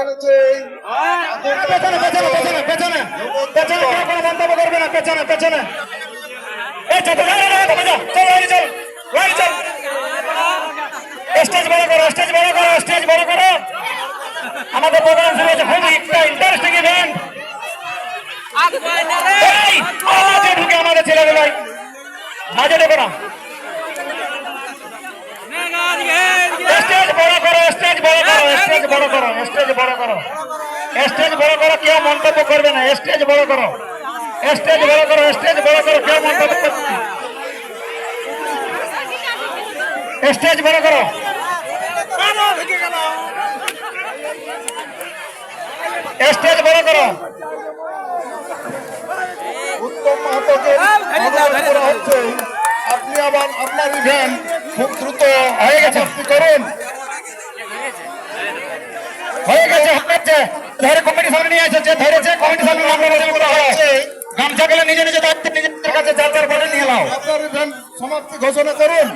করেছে পেছনে পেছনে পেছনে পেছনে পেছনে কেউ কোনো মন্তব্য করবে না, পেছনে পেছনে এই চল চল চল স্টেজ বড় করো, স্টেজ বড় করো, স্টেজ বড় করো। আমাদের প্রোগ্রাম শুরু হচ্ছে, খুবই একটা ইন্টারেস্টিং ইভেন্ট। মাঝে ঢুকে আমাদের ছেলেগুলো মাঝে ঢুকে না। স্টেজ বড় করো, স্টেজ বড় করো, স্টেজ বড় করো, স্টেজ বড় করো, স্টেজ বড় করো, কেউ মন্তব্য করবে না। স্টেজ বড় করো, স্টেজ বড় করো, স্টেজ বড় করো, কেউ মন্তব্য করবে না। স্টেজ বড় করো, স্টেজ বড় করো। উত্তম মাহাতোকে অনুরোধ করা হচ্ছে আপনি আবার আপনার ইভেন্ট খুব দ্রুত হয়ে গেছে, করুন। হয়ে গেছে, হচ্ছে ধরে কমিটি সামনে নিয়ে এসেছে, ধরেছে কমিটি সামনে নাম করা হচ্ছে। গামছাগুলো নিজে নিজে দায়িত্ব নিজের কাছে যার যার বলে নিয়ে নাও। আপনার ইভেন্ট সমাপ্তি ঘোষণা করুন।